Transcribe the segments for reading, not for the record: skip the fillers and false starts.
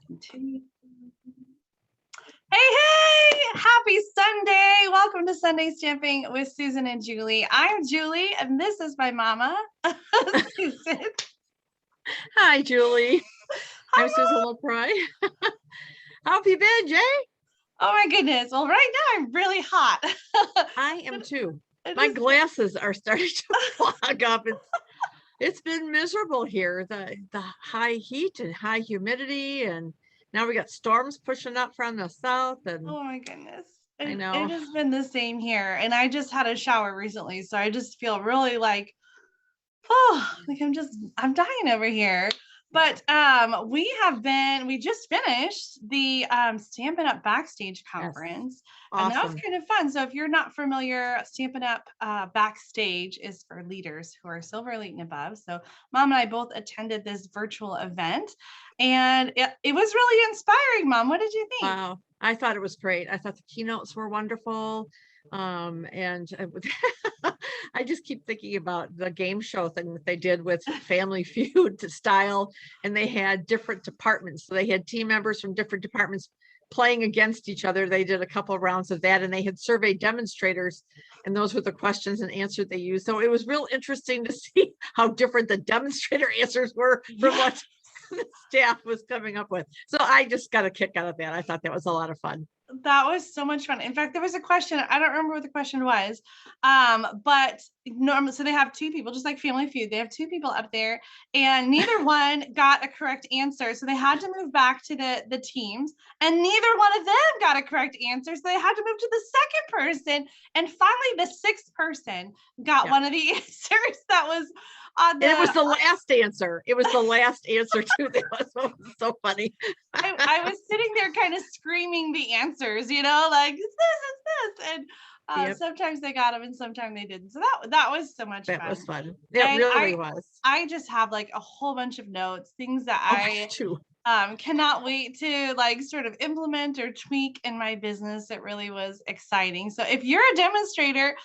Continue. Hey, happy Sunday. Welcome to Sunday Stamping with Susan and Julie. I'm Julie, and this is my mama, Susan. Hi, Julie. Hi, I'm Susan LaProy. How have you been, Jay? Oh my goodness. Well, right now I'm really hot. I am too. My glasses are starting to fog up. It's been miserable here. The high heat and high humidity, and now we got storms pushing up from the south. And oh my goodness. I know it has been the same here. And I just had a shower recently, so I just feel really like I'm dying over here. But we just finished the Stampin' Up! Backstage conference. Yes. Awesome. And that was kind of fun. So if you're not familiar, Stampin' Up! Backstage is for leaders who are Silver Elite and above. So Mom and I both attended this virtual event, and it was really inspiring. Mom, what did you think? Wow, I thought it was great. I thought the keynotes were wonderful. And I just keep thinking about the game show thing that they did with Family Feud style, and they had different departments. So they had team members from different departments playing against each other. They did a couple of rounds of that, and they had surveyed demonstrators, and those were the questions and answers they used. So it was real interesting to see how different the demonstrator answers were from what the staff was coming up with. So I just got a kick out of that. I thought that was a lot of fun. That was so much fun. In fact, there was a question. I don't remember what the question was. But normally, so they have two people, just like Family Feud. They have two people up there, and neither one got a correct answer. So they had to move back to the teams, and neither one of them got a correct answer. So they had to move to the second person. And finally, the sixth person got one of the answers that was on the. And it was the last answer. It was the last answer too. That was so funny. I was sitting there kind of screaming the answers, like it's this, and sometimes they got them and sometimes they didn't. So that was so much fun. That was fun. It really was. I just have like a whole bunch of notes, things that I cannot wait to like sort of implement or tweak in my business. It really was exciting. So if you're a demonstrator,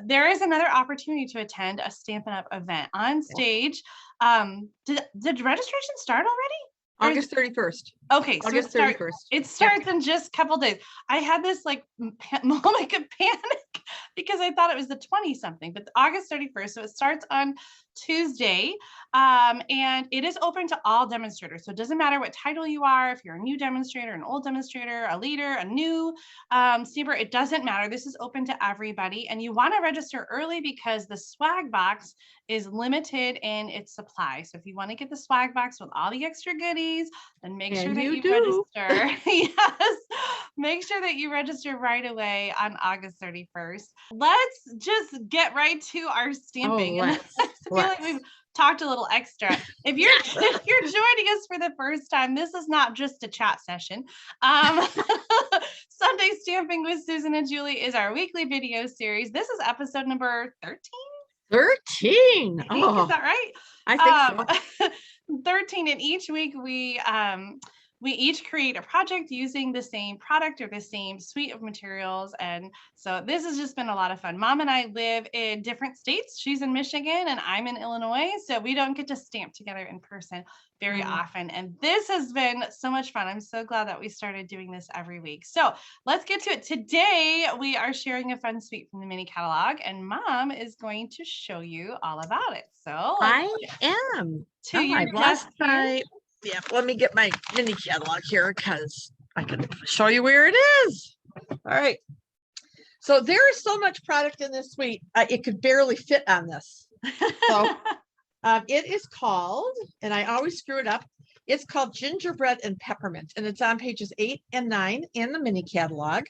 there is another opportunity to attend a Stampin' Up! Event on stage. Did registration start already? August 31st. Okay, so August 31st. It starts in just a couple days. I had this like moment of panic because I thought it was the 20 something, but August 31st. So it starts on Tuesday, and it is open to all demonstrators. So it doesn't matter what title you are, if you're a new demonstrator, an old demonstrator, a leader, a new stamper, it doesn't matter. This is open to everybody, and you want to register early because the swag box is limited in its supply. So if you want to get the swag box with all the extra goodies, then make sure that you register. Yes, make sure that you register right away on August 31st. Let's just get right to our stamping. I feel like we've talked a little extra. If you're if you're joining us for the first time, this is not just a chat session. Sunday Stamping with Susan and Julie is our weekly video series. This is episode number 13. 13. Is that right? I think so. 13, and each week we each create a project using the same product or the same suite of materials. And so this has just been a lot of fun. Mom and I live in different states. She's in Michigan and I'm in Illinois. So we don't get to stamp together in person very often. And this has been so much fun. I'm so glad that we started doing this every week. So let's get to it. Today, we are sharing a fun suite from the mini catalog, and Mom is going to show you all about it. So I am. To your left side. Yeah, let me get my mini catalog here because I can show you where it is. All right. So there is so much product in this suite, it could barely fit on this. So it is called, and I always screw it up, it's called Gingerbread and Peppermint, and it's on pages 8 and 9 in the mini catalog.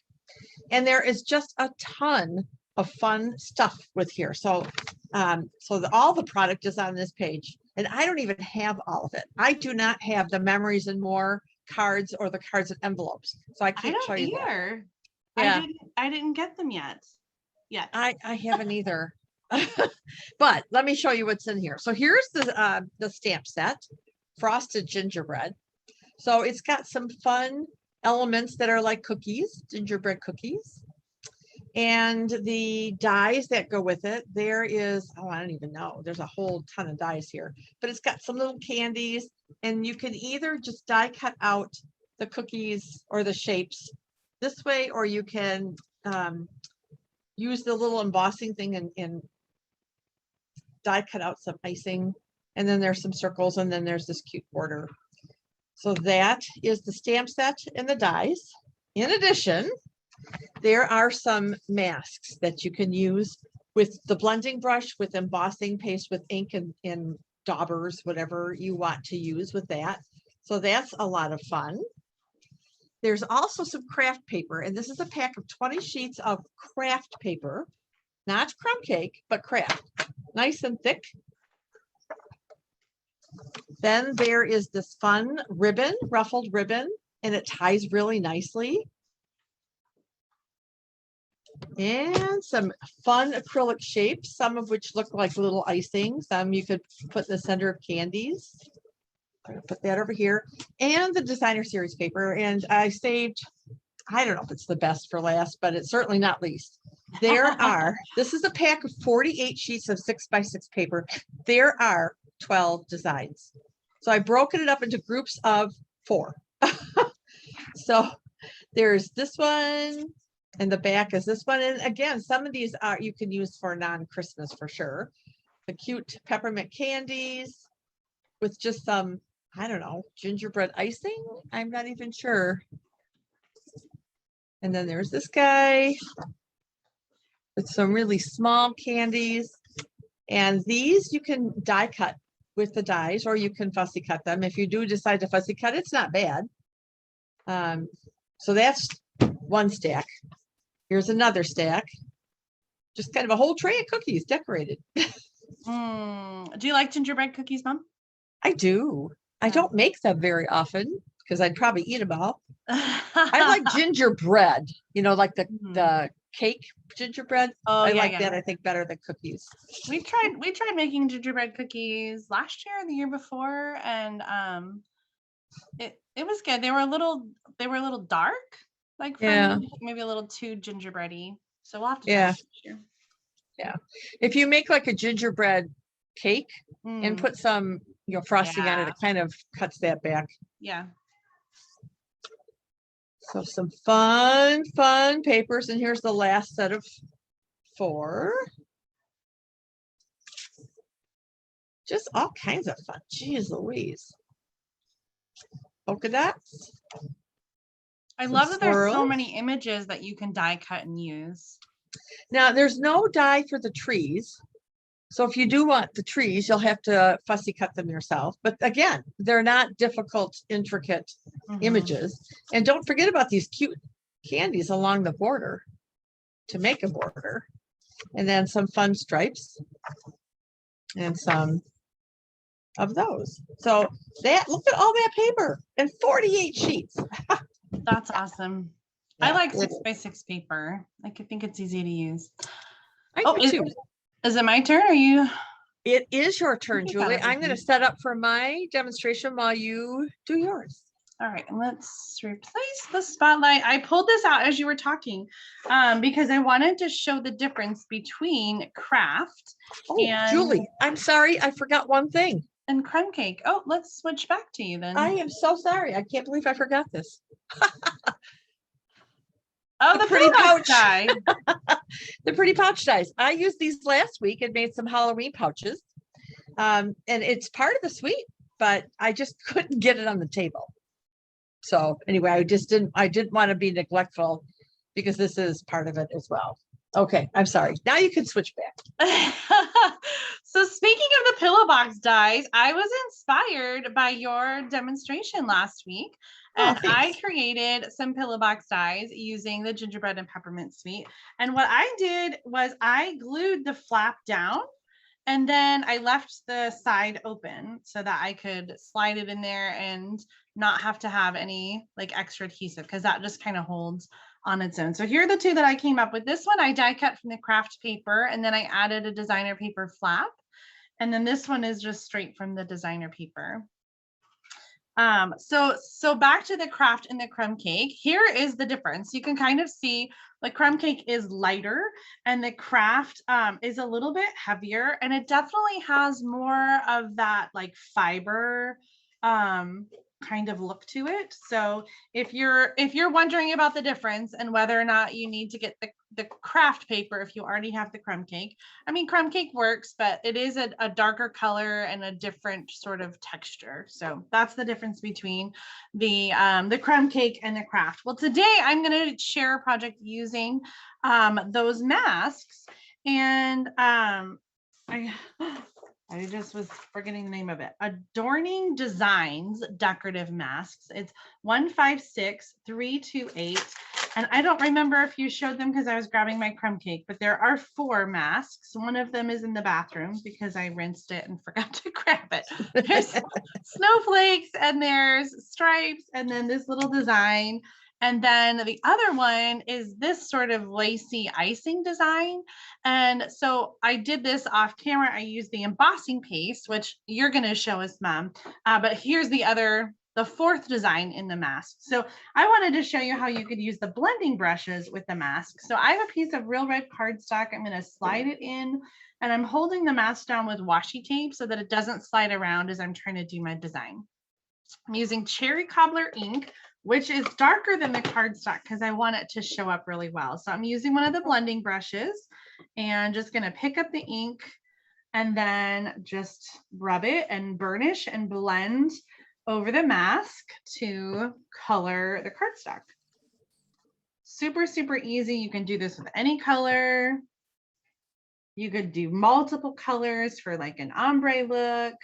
And there is just a ton of fun stuff with here. So all the product is on this page. And I don't even have all of it. I do not have the memories and more cards or the cards and envelopes. So I can't show you either. Yeah. I didn't get them yet. Yeah. I haven't either. But let me show you what's in here. So here's the stamp set, Frosted Gingerbread. So it's got some fun elements that are like cookies, gingerbread cookies. And the dies that go with it, there is, oh, I don't even know. There's a whole ton of dies here, but it's got some little candies, and you can either just die cut out the cookies or the shapes this way, or you can use the little embossing thing and die cut out some icing. And then there's some circles, and then there's this cute border. So that is the stamp set and the dies. In addition, there are some masks that you can use with the blending brush, with embossing paste, with ink and daubers, whatever you want to use with that. So that's a lot of fun. There's also some craft paper, and this is a pack of 20 sheets of craft paper, not crumb cake, but craft, nice and thick. Then there is this fun ribbon, ruffled ribbon, and it ties really nicely. And some fun acrylic shapes, some of which look like little icing. Some you could put in the center of candies. I'm gonna put that over here. And the designer series paper. And I saved, I don't know if it's the best for last, but it's certainly not least. There are, this is a pack of 48 sheets of 6x6 paper. There are 12 designs. So I've broken it up into groups of 4. So there's this one, and the back is this one. And again, some of these are you can use for non-Christmas for sure. The cute peppermint candies with just some, I don't know, gingerbread icing. I'm not even sure. And then there's this guy with some really small candies. And these you can die cut with the dies, or you can fussy cut them. If you do decide to fussy cut, it's not bad. So that's one stack. Here's another stack. Just kind of a whole tray of cookies decorated. Do you like gingerbread cookies, Mom? I do. I don't make them very often because I'd probably eat them all. I like gingerbread, like the cake gingerbread. Oh, I like that, I think, better than cookies. We tried making gingerbread cookies last year, the year before, and it was good. They were a little dark, like maybe a little too gingerbready. So we'll have to try it this year. Yeah. If you make like a gingerbread cake and put some frosting on it, it kind of cuts that back. Yeah. So some fun papers, and here's the last set of 4. Just all kinds of fun. Jeez Louise. Polka dots. I love that there's so many images that you can die cut and use. Now there's no die for the trees. So if you do want the trees, you'll have to fussy cut them yourself. But again, they're not difficult, intricate images. And don't forget about these cute candies along the border to make a border. And then some fun stripes and some of those. So look at all that paper and 48 sheets. That's awesome. Yeah, I like 6x6 paper. I think it's easy to use. I do too. Is it my turn? Are you? It is your turn, Julie. I'm going to set up for my demonstration while you do yours. All right, let's replace the spotlight. I pulled this out as you were talking because I wanted to show the difference between craft and Julie, I'm sorry. I forgot one thing. And crumb cake. Oh, let's switch back to you then. I am so sorry. I can't believe I forgot this. Oh, the pretty pouch die. The pretty pouch dies. I used these last week and made some Halloween pouches. And it's part of the suite, but I just couldn't get it on the table. So anyway, I didn't want to be neglectful because this is part of it as well. Okay, I'm sorry. Now you can switch back. So speaking of the pillow box dies, I was inspired by your demonstration last week. And I created some pillow box dies using the Gingerbread and Peppermint suite. And what I did was I glued the flap down and then I left the side open so that I could slide it in there and not have to have any like extra adhesive because that just kind of holds on its own. So here are the 2 that I came up with. This one I die cut from the craft paper and then I added a designer paper flap. And then this one is just straight from the designer paper. So back to the craft and the crumb cake. Here is the difference. You can kind of see the crumb cake is lighter and the craft is a little bit heavier, and it definitely has more of that like fiber kind of look to it. So if you're wondering about the difference and whether or not you need to get the craft paper if you already have the crumb cake, I mean, crumb cake works, but it is a darker color and a different sort of texture. So that's the difference between the crumb cake and the craft. Well, today I'm going to share a project using those masks, and I just was forgetting the name of it. Adorning Designs Decorative Masks. It's 156328. And I don't remember if you showed them because I was grabbing my crumb cake, but there are 4 masks. One of them is in the bathroom because I rinsed it and forgot to grab it. There's snowflakes and there's stripes and then this little design. And then the other one is this sort of lacy icing design. And so I did this off camera. I used the embossing paste, which you're going to show us, Mom. But here's the 4th design in the mask. So I wanted to show you how you could use the blending brushes with the mask. So I have a piece of real red cardstock. I'm going to slide it in, and I'm holding the mask down with washi tape so that it doesn't slide around as I'm trying to do my design. I'm using cherry cobbler ink, which is darker than the cardstock because I want it to show up really well. So I'm using one of the blending brushes and just going to pick up the ink and then just rub it and burnish and blend over the mask to color the cardstock. Super, super easy. You can do this with any color. You could do multiple colors for like an ombre look.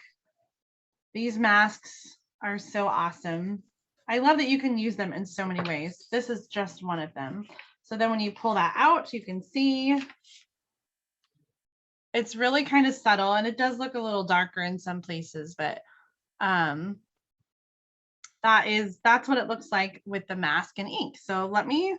These masks are so awesome. I love that you can use them in so many ways. This is just one of them. So then when you pull that out, you can see it's really kind of subtle, and it does look a little darker in some places, but that's what it looks like with the mask and ink. So let me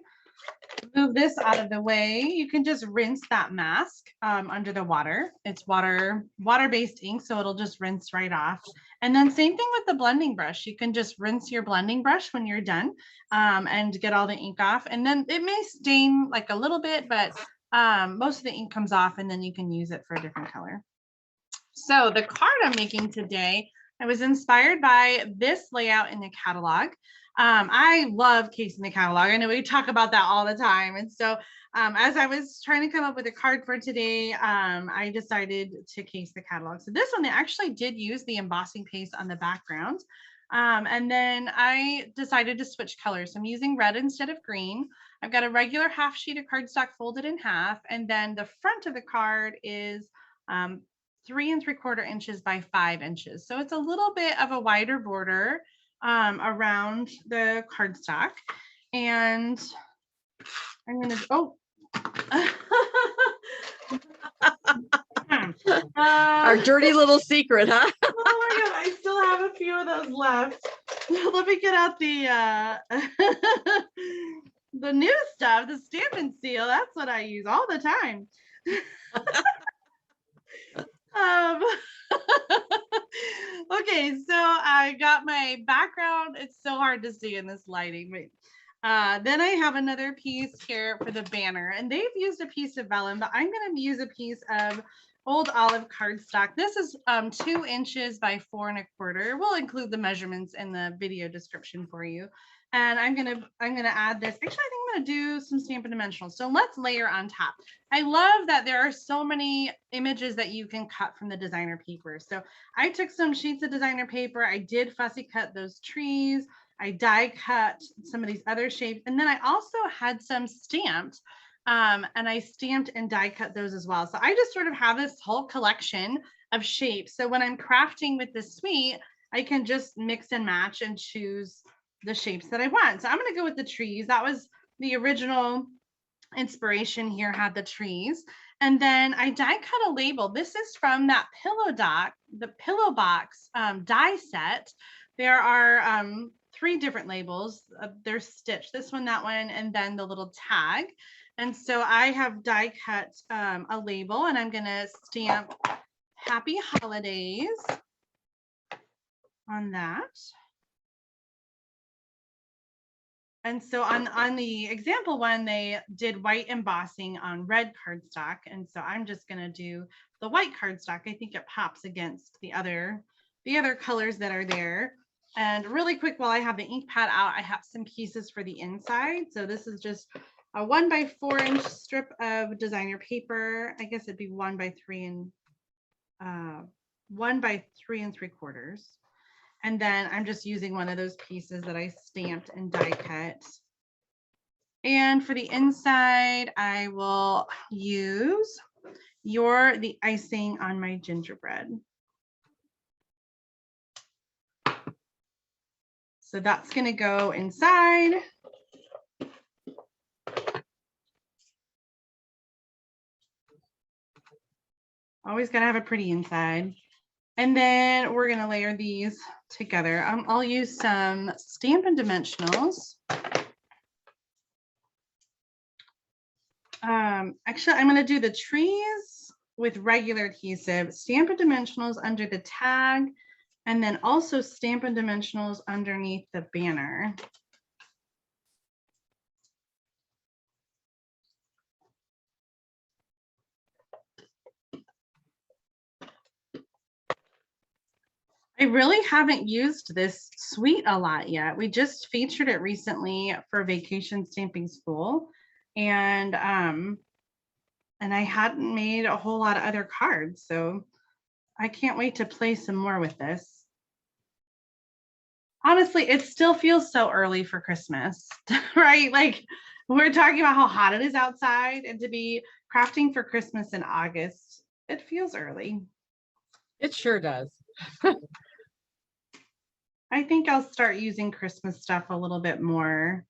move this out of the way. You can just rinse that mask under the water. It's water-based ink, so it'll just rinse right off. And then same thing with the blending brush. You can just rinse your blending brush when you're done and get all the ink off. And then it may stain like a little bit, but most of the ink comes off, and then you can use it for a different color. So the card I'm making today, I was inspired by this layout in the catalog. I love casing the catalog. I know we talk about that all the time. And so as I was trying to come up with a card for today, I decided to case the catalog. So this one, they actually did use the embossing paste on the background. And then I decided to switch colors. So I'm using red instead of green. I've got a regular half sheet of cardstock folded in half. And then the front of the card is 3 3/4 inches by 5 inches. So it's a little bit of a wider border around the cardstock. And I'm going to, Our dirty little secret, huh? Oh my God, I still have a few of those left. Let me get out the the new stuff, the Stampin' seal. That's what I use all the time. Okay, so I got my background. It's so hard to see in this lighting, but then I have another piece here for the banner, and they've used a piece of vellum, but I'm going to use a piece of old olive cardstock. This is 2 inches by 4 1/4. We'll include the measurements in the video description for you. And I'm gonna add this. Actually, I think I'm gonna do some Stampin' Dimensionals. So let's layer on top. I love that there are so many images that you can cut from the designer paper. So I took some sheets of designer paper. I did fussy cut those trees. I die cut some of these other shapes. And then I also had some stamped. And I stamped and die cut those as well. So I just sort of have this whole collection of shapes. So when I'm crafting with this suite, I can just mix and match and choose the shapes that I want. So I'm going to go with the trees. That was the original inspiration here, had the trees. And then I die cut a label. This is from that the Pillow Box die set. There are 3 different labels. They're stitched, this one, that one, and then the little tag. And so I have die cut a label, and I'm going to stamp Happy Holidays on that. And so on the example one, they did white embossing on red cardstock. And so I'm just going to do the white cardstock. I think it pops against the other colors that are there. And really quick, while I have the ink pad out, I have some pieces for the inside. So this is just a 1x4 inch strip of designer paper. I guess it'd be 1x3 and 1x3 3/4. And then I'm just using one of those pieces that I stamped and die cut. And for the inside, I will use the icing on my gingerbread. So that's going to go inside. Always got to have a pretty inside. And then we're going to layer these together. I'll use some Stampin' Dimensionals. Actually, I'm going to do the trees with regular adhesive, Stampin' Dimensionals under the tag, and then also Stampin' Dimensionals underneath the banner. I really haven't used this suite a lot yet. We just featured it recently for Vacation Stamping School, and I hadn't made a whole lot of other cards, so I can't wait to play some more with this. Honestly, it still feels so early for Christmas, right? Like we're talking about how hot it is outside, and to be crafting for Christmas in August, it feels early. It sure does. I think I'll start using Christmas stuff a little bit more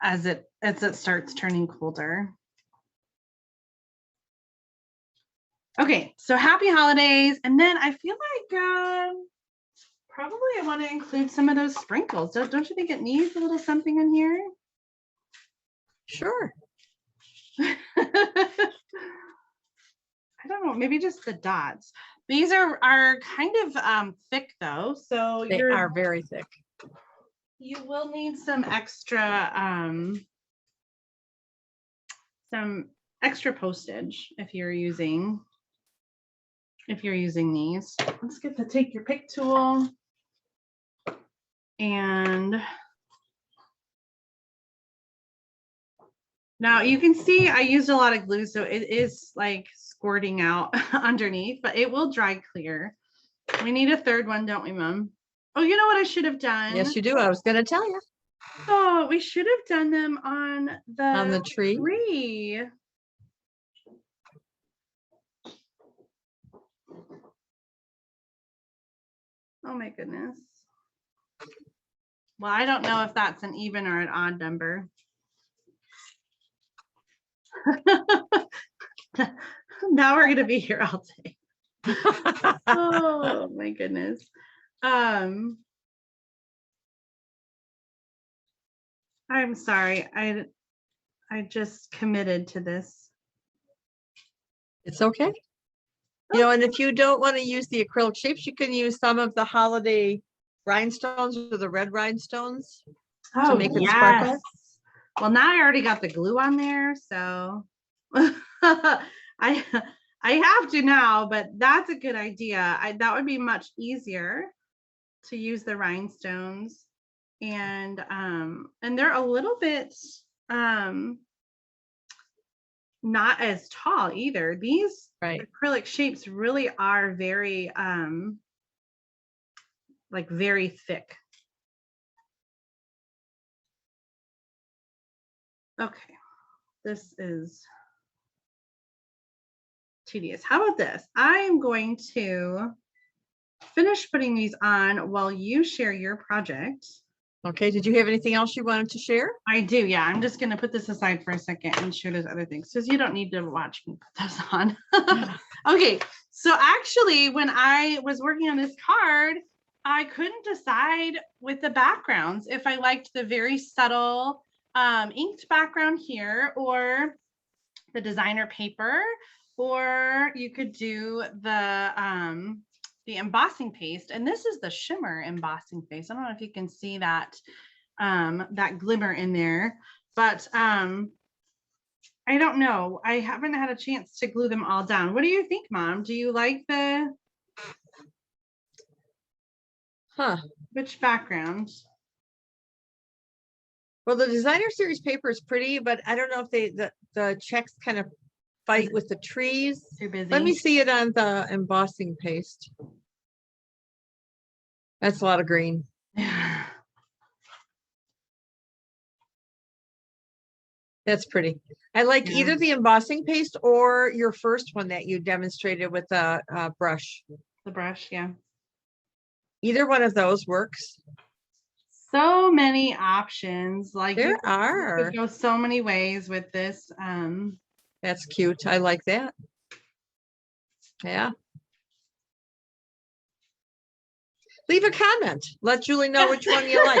as it starts turning colder. Okay, so happy holidays. And then I feel like probably I want to include some of those sprinkles. Don't you think it needs a little something in here? Sure. I don't know, maybe just the dots. These are kind of thick though, so they are very thick. You will need some extra postage if you're using these. Let's take your pick tool, and now you can see I used a lot of glue, so it is like squirting out underneath, but it will dry clear. We need a third one, don't we, Mom? Oh, you know what I should have done? Yes, you do. I was going to tell you. Oh, we should have done them on the tree. Oh my goodness. Well, I don't know if that's an even or an odd number. Now we're gonna be here all day. Oh my goodness. I'm sorry. I just committed to this. It's okay. You know, and if you don't want to use the acrylic shapes, you can use some of the holiday rhinestones or the red rhinestones to make it sparkle. Well, now I already got the glue on there, so I have to now, but that's a good idea. That would be much easier to use the rhinestones, and they're a little bit not as tall either. These acrylic shapes really are very very thick. Okay, this is tedious. How about this? I am going to finish putting these on while you share your project. Okay, did you have anything else you wanted to share? I do, yeah. I'm just going to put this aside for a second and share those other things, because you don't need to watch me put those on. Okay, so actually, when I was working on this card, I couldn't decide with the backgrounds if I liked the very subtle inked background here, or the designer paper, or you could do the embossing paste. And this is the shimmer embossing paste. I don't know if you can see that that glimmer in there. But I don't know. I haven't had a chance to glue them all down. What do you think, Mom? Do you like the which background? Well, the designer series paper is pretty, but I don't know if the checks kind of fight with the trees. Too busy. Let me see it on the embossing paste. That's a lot of green. That's pretty. I like either the embossing paste or your first one that you demonstrated with a brush. The brush, yeah. Either one of those works. So many options. Like there you are. could go so many ways with this. That's cute. I like that. Yeah. Leave a comment. Let Julie know which one you like.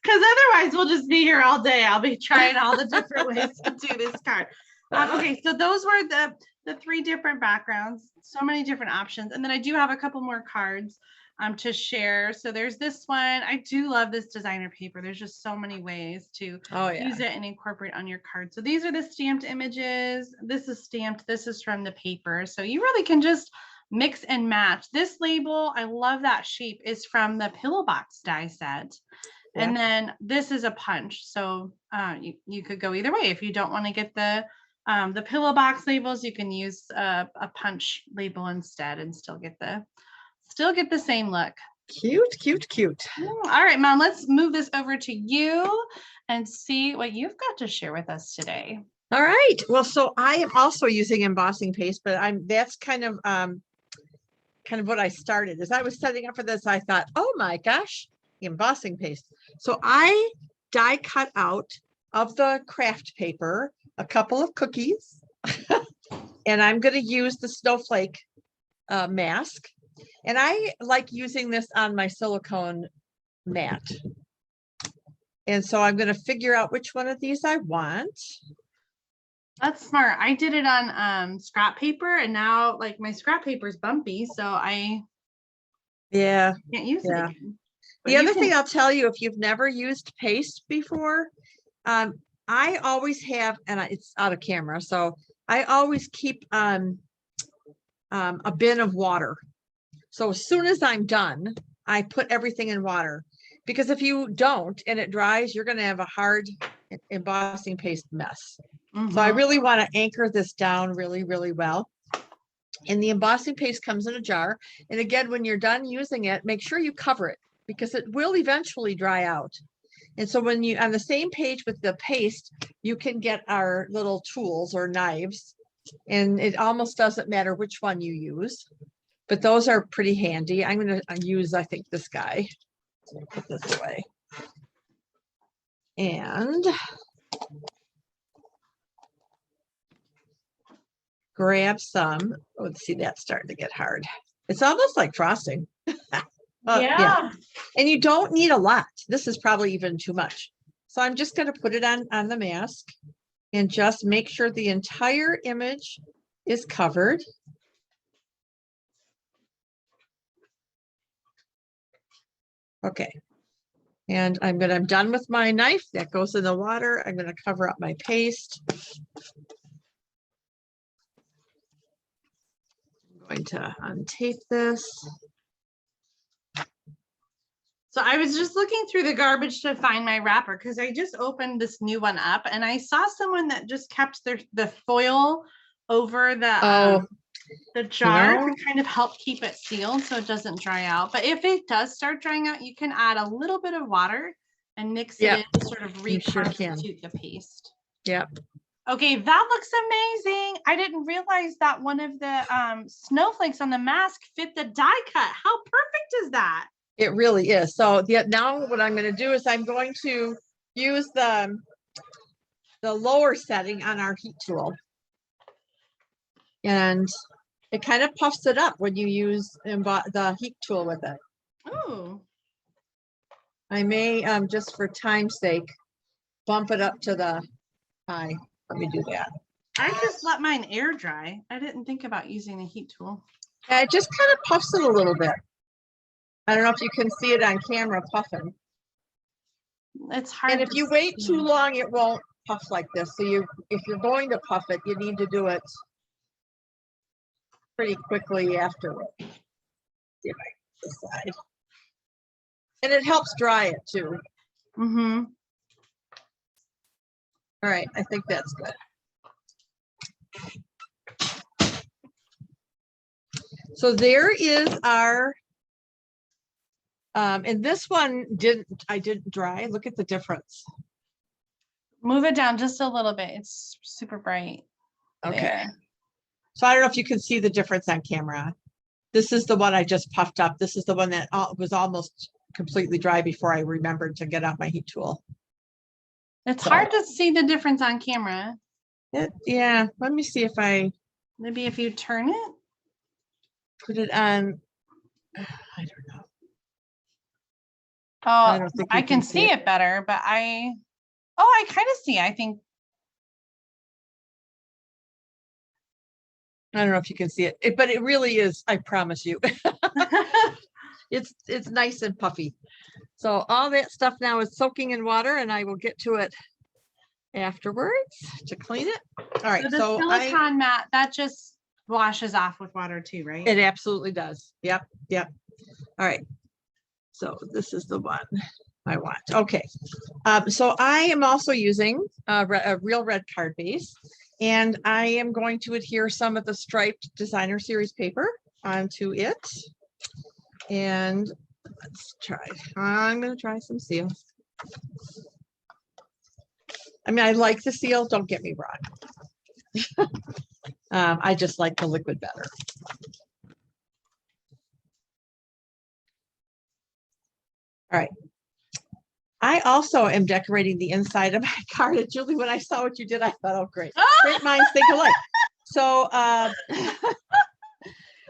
Because otherwise we'll just be here all day. I'll be trying all the different ways to do this card. Okay, so those were the 3 different backgrounds. So many different options. And then I do have a couple more cards to share. So there's this one. I do love this designer paper. There's just so many ways to use it and incorporate on your card. So these are the stamped images. This is stamped. This is from the paper. So you really can just mix and match. This label, I love that shape, is from the Pillow Box die set. Yeah. And then this is a punch. So you could go either way. If you don't want to get the Pillow Box labels, you can use a punch label instead and still get the same look. Cute, cute, cute. All right, Mom, let's move this over to you and see what you've got to share with us today. All right. Well, so I am also using embossing paste, but that's kind of what I started. As I was setting up for this, I thought, oh my gosh, embossing paste. So I die cut out of the craft paper a couple of cookies, and I'm going to use the Snowflake mask. And I like using this on my silicone mat. And so I'm going to figure out which one of these I want. That's smart. I did it on scrap paper, and now like my scrap paper is bumpy, so I can't use it again. But the other thing I'll tell you, if you've never used paste before, I always have, and it's out of camera, so I always keep a bin of water. So as soon as I'm done, I put everything in water, because if you don't and it dries, you're going to have a hard embossing paste mess. So I really want to anchor this down really, really well. And the embossing paste comes in a jar. And again, when you're done using it, make sure you cover it, because it will eventually dry out. And so when you on the same page with the paste, you can get our little tools or knives, and it almost doesn't matter which one you use, but those are pretty handy. I'm going to use, I think, this guy. So put this away. And grab some. Oh, let's see, that's starting to get hard. It's almost like frosting. Yeah. And you don't need a lot. This is probably even too much. So I'm just going to put it on the mask and just make sure the entire image is covered. Okay. And I'm done with my knife. That goes in the water. I'm going to cover up my paste. I'm going to untape this. So I was just looking through the garbage to find my wrapper, because I just opened this new one up, and I saw someone that just kept the foil over the jar to kind of help keep it sealed so it doesn't dry out. But if it does start drying out, you can add a little bit of water and mix it in to sort of reconstitute the paste. Yep. Okay, that looks amazing. I didn't realize that one of the snowflakes on the mask fit the die cut. How perfect is that? It really is. So now what I'm going to do is I'm going to use the lower setting on our heat tool. And it kind of puffs it up when you use the heat tool with it. Oh. I may, just for time's sake, bump it up to the high. Let me do that. I just let mine air dry. I didn't think about using the heat tool. Yeah, it just kind of puffs it a little bit. I don't know if you can see it on camera puffing. It's hard. And if to you wait see. too long, it won't puff like this. So if you're going to puff it, you need to do it pretty quickly afterward. See if I can decide. And it helps dry it too. Mm-hmm. All right, I think that's good. So there is our, and this one I didn't dry. Look at the difference. Move it down just a little bit. It's super bright. Okay. There. So I don't know if you can see the difference on camera. This is the one I just puffed up. This is the one that was almost completely dry before I remembered to get out my heat tool. It's hard to see the difference on camera. Yeah, let me see if I Maybe if you turn it. put it on. I don't know. Oh, I don't think I you can see it better, but I kind of see. I think. I don't know if you can see it, but it really is. I promise you, it's nice and puffy. So all that stuff now is soaking in water, and I will get to it afterwards to clean it. All right. So the silicone mat that just washes off with water too, right? It absolutely does. Yep. All right. So this is the one I want. Okay. So I am also using a real red card base, and I am going to adhere some of the striped designer series paper onto it. And let's try. I'm going to try some seals. I mean, I like the seal, don't get me wrong. I just like the liquid better. All right. I also am decorating the inside of my card. And Julie, when I saw what you did, I thought, oh, great. Great minds think alike. So,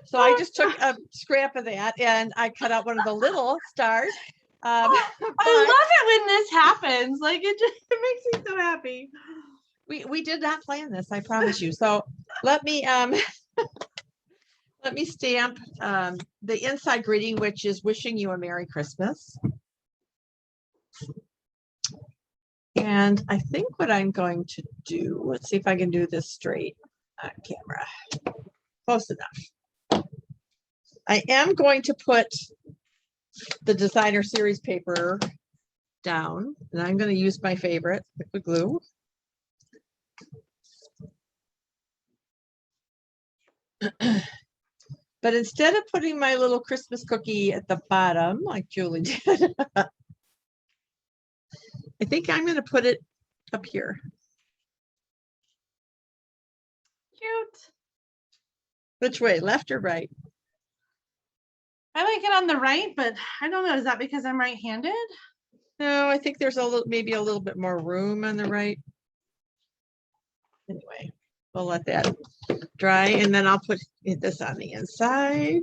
so I just took a scrap of that and I cut out one of the little stars. I love it when this happens. Like it makes me so happy. We did not plan this, I promise you. So let me let me stamp the inside greeting, which is wishing you a Merry Christmas. And I think what I'm going to do, let's see if I can do this straight on camera. Close enough. I am going to put the designer series paper down, and I'm going to use my favorite liquid glue. But instead of putting my little Christmas cookie at the bottom, like Julie did, I think I'm going to put it up here. Cute. Which way, left or right? I like it on the right, but I don't know. Is that because I'm right-handed? No, I think there's a little, maybe a little bit more room on the right. Anyway, we'll let that dry, and then I'll put this on the inside.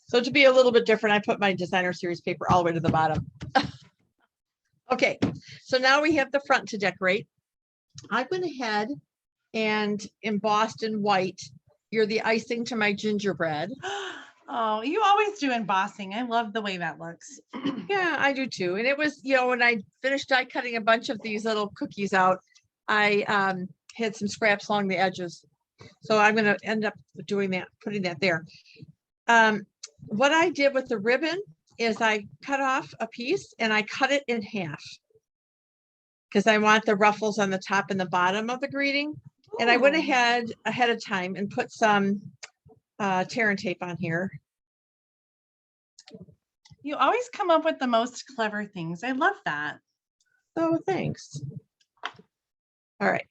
So to be a little bit different, I put my designer series paper all the way to the bottom. Okay, so now we have the front to decorate. I went ahead and embossed in white. You're the icing to my gingerbread. Oh, you always do embossing. I love the way that looks. Yeah, I do too. And it was, you know, when I finished die cutting a bunch of these little cookies out, I had some scraps along the edges. So I'm going to end up doing that, putting that there. What I did with the ribbon is I cut off a piece and I cut it in half because I want the ruffles on the top and the bottom of the greeting. Ooh. And I went ahead of time and put some tear and tape on here. You always come up with the most clever things. I love that. Oh, thanks. All right.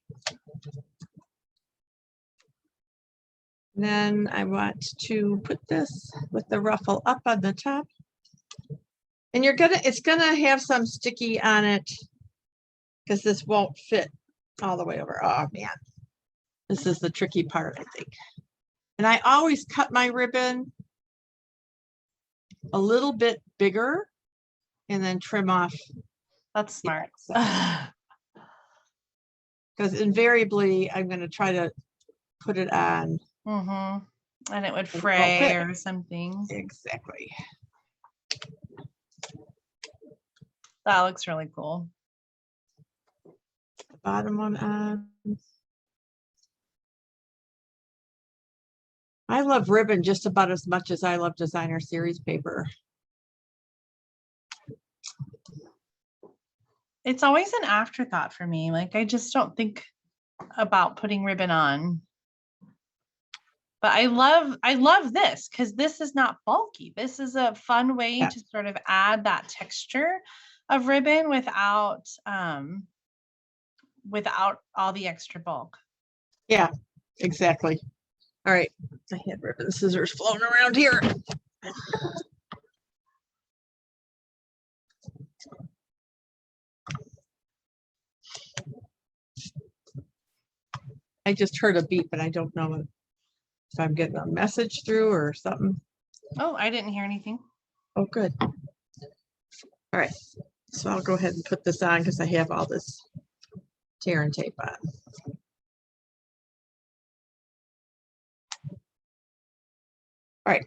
Then I want to put this with the ruffle up on the top. And it's gonna have some sticky on it because this won't fit all the way over. Oh man, this is the tricky part, I think. And I always cut my ribbon a little bit bigger and then trim off. That's smart. Because invariably I'm going to try to put it on. And it would It won't fray fit. or something. Exactly. That looks really cool. The bottom one on. I love ribbon just about as much as I love designer series paper. It's always an afterthought for me. Like I just don't think about putting ribbon on. But I love this because this is not bulky. This is a fun way to sort of add that texture of ribbon without all the extra bulk. Yeah, exactly. All right, I had ribbon scissors floating around here. I just heard a beep, but I don't know if I'm getting a message through or something. Oh, I didn't hear anything. Oh, good. All right, so I'll go ahead and put this on because I have all this tear and tape on. All right,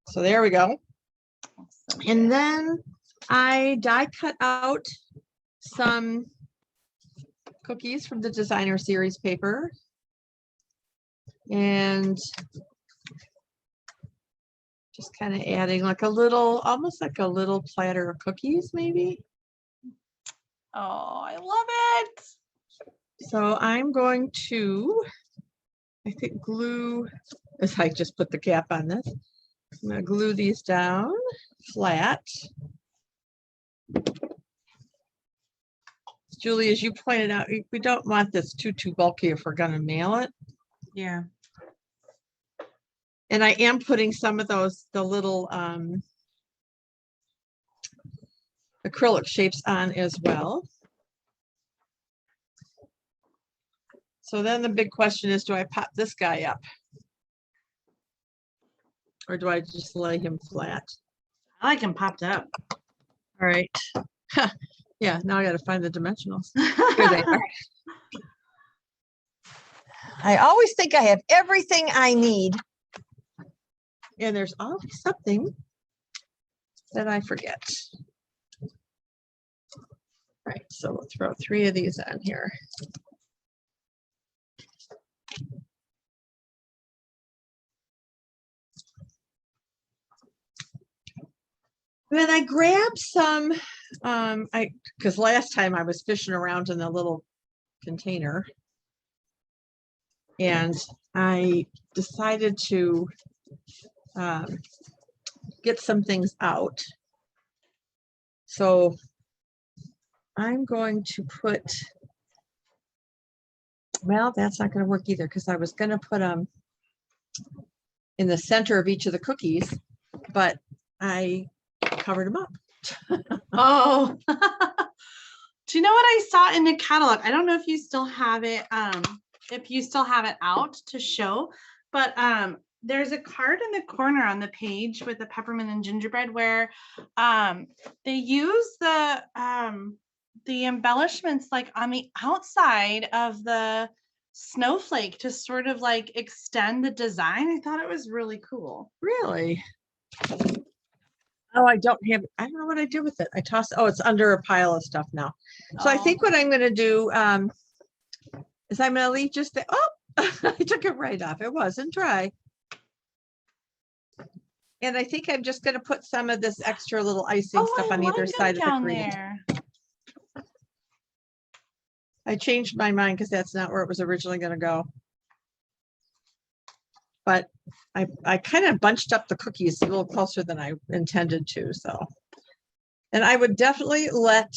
so there we go. And then I die cut out some cookies from the designer series paper. And just kind of adding like a little, almost like a little platter of cookies, maybe. Oh, I love it. So I'm going to, I think, glue, as I just put the cap on this. I'm going to glue these down flat. Julie, as you pointed out, we don't want this too bulky if we're going to mail it. Yeah. And I am putting some of those, the little acrylic shapes on as well. So then the big question is, do I pop this guy up? Or do I just lay him flat? I like him popped up. All right. Yeah, now I got to find the dimensionals. Here they are. I always think I have everything I need. And there's always something that I forget. All right, so we'll throw 3 of these on here. Then I grabbed some, because last time I was fishing around in the little container. And I decided to get some things out. So I'm going to put, well, that's not going to work either because I was going to put them in the center of each of the cookies, but I covered them up. Oh, do you know what I saw in the catalog? I don't know if you still have it, out to show, but there's a card in the corner on the page with the peppermint and gingerbread where they use the embellishments like on the outside of the snowflake to sort of like extend the design. I thought it was really cool. Really? Oh, I don't know what I did with it. I tossed, oh, it's under a pile of stuff now. So I think what I'm going to do is I'm going to leave just the, oh, I took it right off. It wasn't dry. And I think I'm just going to put some of this extra little icing stuff on either side of the green. I changed my mind because that's not where it was originally going to go. But I kind of bunched up the cookies a little closer than I intended to. So, and I would definitely let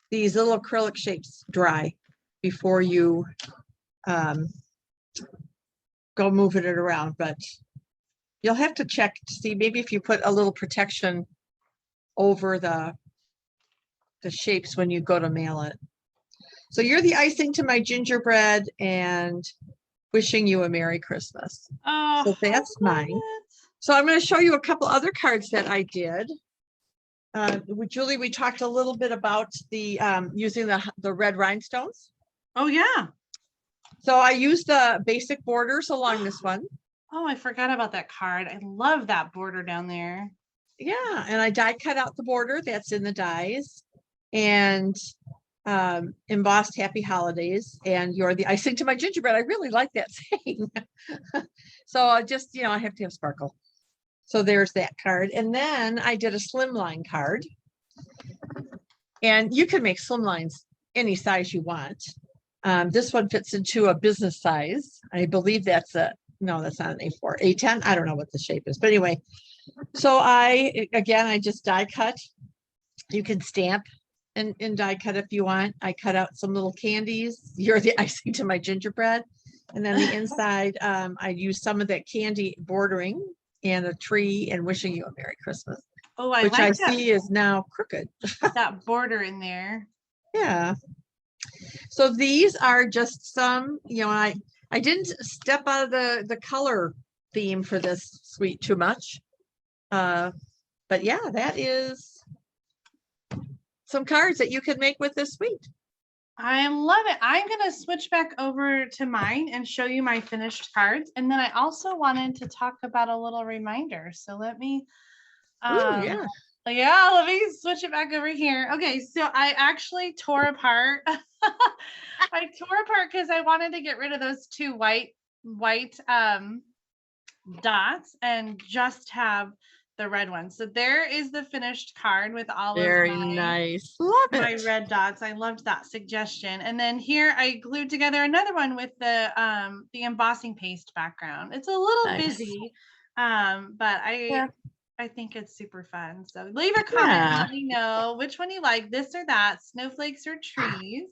these little acrylic shapes dry before you go moving it around. But you'll have to check to see maybe if you put a little protection over the shapes when you go to mail it. So you're the icing to my gingerbread and wishing you a Merry Christmas. Oh, so that's mine. So I'm going to show you a couple other cards that I did. Julie, we talked a little bit about the using the red rhinestones. Oh yeah. So I used the basic borders along this one. Oh, I forgot about that card. I love that border down there. Yeah, and I die cut out the border that's in the dies, and embossed Happy Holidays, and you're the icing to my gingerbread. I really like that saying. So I just, I have to have sparkle. So there's that card. And then I did a slimline card. And you can make slimlines any size you want. This one fits into a business size. I believe that's no, that's not an A4, A10. I don't know what the shape is, but anyway. So I just die cut. You can stamp and die cut if you want. I cut out some little candies. You're the icing to my gingerbread. And then the inside, I used some of that candy bordering and a tree and wishing you a Merry Christmas. Oh, I which like I that, see is now crooked. that border in there. Yeah. So these are just some, I didn't step out of the color theme for this suite too much. But yeah, that is some cards that you can make with this suite. I love it. I'm going to switch back over to mine and show you my finished cards. And then I also wanted to talk about a little reminder. So let me, yeah. let me switch it back over here. Okay. So I actually tore apart. I tore apart because I wanted to get rid of those two white dots and just have the red one. So there is the finished card with all Very of nice. Love my it. red dots. I loved that suggestion. And then here I glued together another one with the embossing paste background. It's a little busy, but I think it's super fun. So leave a comment and let me know which one you like, this or that, snowflakes or trees.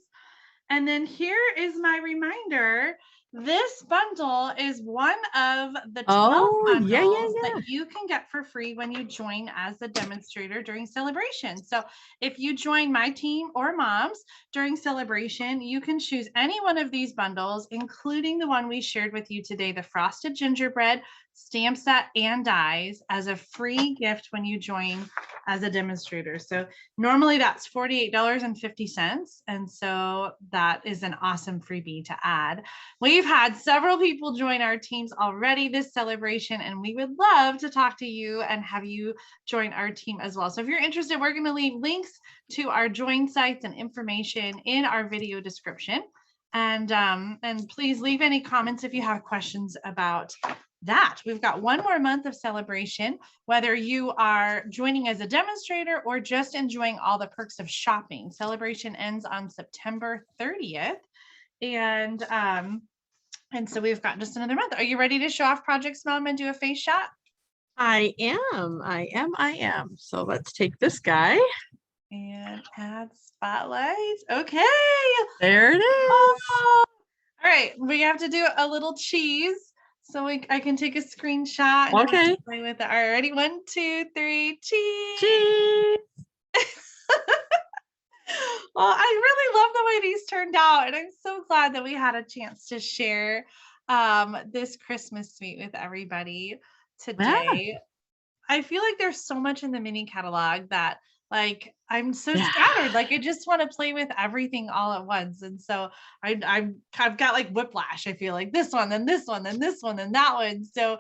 And then here is my reminder. This bundle is one of the 12 bundles that you can get for free when you join as a demonstrator during celebration. So if you join my team or Mom's during celebration, you can choose any one of these bundles, including the one we shared with you today, the Frosted Gingerbread stamp set and dies, as a free gift when you join as a demonstrator. So normally that's $48.50. And so that is an awesome freebie to add. We've had several people join our teams already this celebration, and we would love to talk to you and have you join our team as well. So if you're interested, we're going to leave links to our join sites and information in our video description. And please leave any comments if you have questions about that. We've got one more month of celebration, whether you are joining as a demonstrator or just enjoying all the perks of shopping. Celebration ends on September 30th. And so we've got just another month. Are you ready to show off projects, Mom, and do a face shot? I am. So let's take this guy. And add spotlight. Okay. There it is. Oh. All right. We have to do a little cheese. So I can take a screenshot. And okay. Play with it. All right. Ready? 1, 2, 3. Cheese. Cheese. Well, I really love the way these turned out. And I'm so glad that we had a chance to share this Christmas suite with everybody today. Yeah. I feel like there's so much in the mini catalog that I'm so scattered. I just want to play with everything all at once. And so I've got whiplash. I feel like this one, then this one, then this one, then that one. So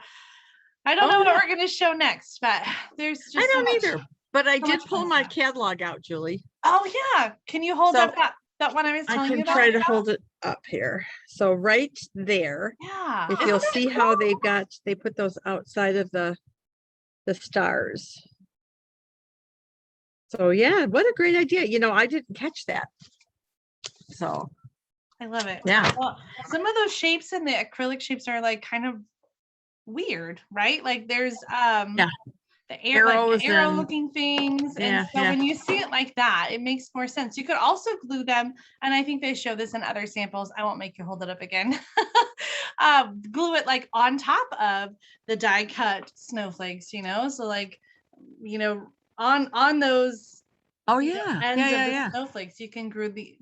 I don't know what we're going to show next, but there's just I don't either. But I did pull my catalog out, Julie. Oh yeah. Can you hold up that one I was telling you about? I can try to hold it up here. So right there. Yeah. If you'll see how they put those outside of the stars. So yeah, what a great idea. I didn't catch that. So I love it. Yeah. Well, some of those shapes and the acrylic shapes are kind of weird, right? There's the arrow looking things. And so when you see it like that, it makes more sense. You could also glue them, and I think they show this in other samples. I won't make you hold it up again. Glue it on top of the die cut snowflakes, so on those ends of the snowflakes, you can glue the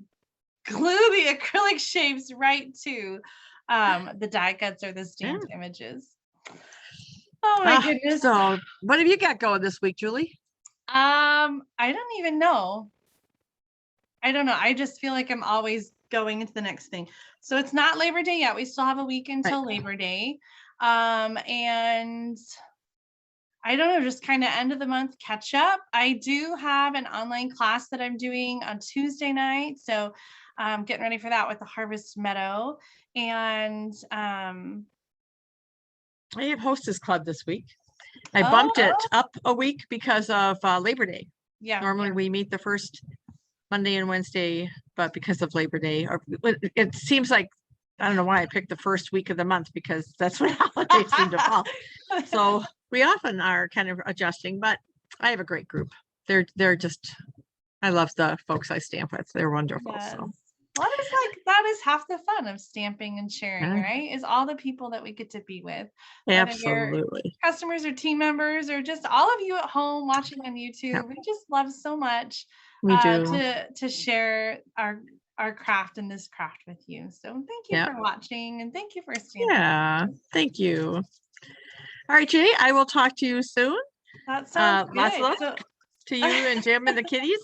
acrylic shapes right to the die cuts or the stamped images. Oh my goodness. So what have you got going this week, Julie? I don't even know. I don't know. I just feel like I'm always going into the next thing. So it's not Labor Day yet. We still have a week until Labor Day. And I don't know, just kind of end of the month catch up. I do have an online class that I'm doing on Tuesday night. So getting ready for that with the Harvest Meadow. And I have Hostess Club this week. I bumped it up a week because of Labor Day. Yeah. Normally we meet the first Monday and Wednesday, but because of Labor Day, or it seems like, I don't know why I picked the first week of the month, because that's when holidays seem to fall. So we often are kind of adjusting, but I have a great group. They're just, I love the folks I stamp with. They're wonderful. Yes. So Well, it's like that is half the fun of stamping and sharing, yeah. right? Is all the people that we get to be with. Absolutely. Customers or team members or just all of you at home watching on YouTube. Yeah. We just love so much We do. to share our craft and this craft with you. So thank you for watching and thank you for stamping. Yeah, thank you. All right, Jay, I will talk to you soon. That sounds good. Lots of love to you and Jim and the kitties.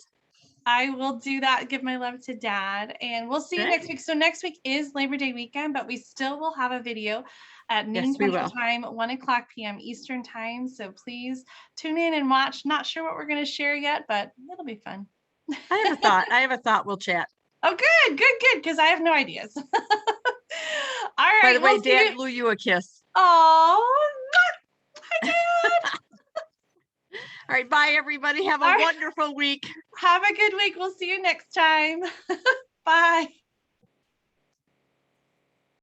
I will do that. Give my love to Dad, and we'll see you next week. So next week is Labor Day weekend, but we still will have a video at noon Central Time, 1:00 p.m. Eastern Time. So please tune in and watch. Not sure what we're going to share yet, but it'll be fun. I have a thought. I have a thought. We'll chat. Oh, good. Because I have no ideas. All right. By the way, Dad blew you a kiss. Oh, hi, Dad. All right. Bye, everybody. Have a wonderful week. Have a good week. We'll see you next time. Bye.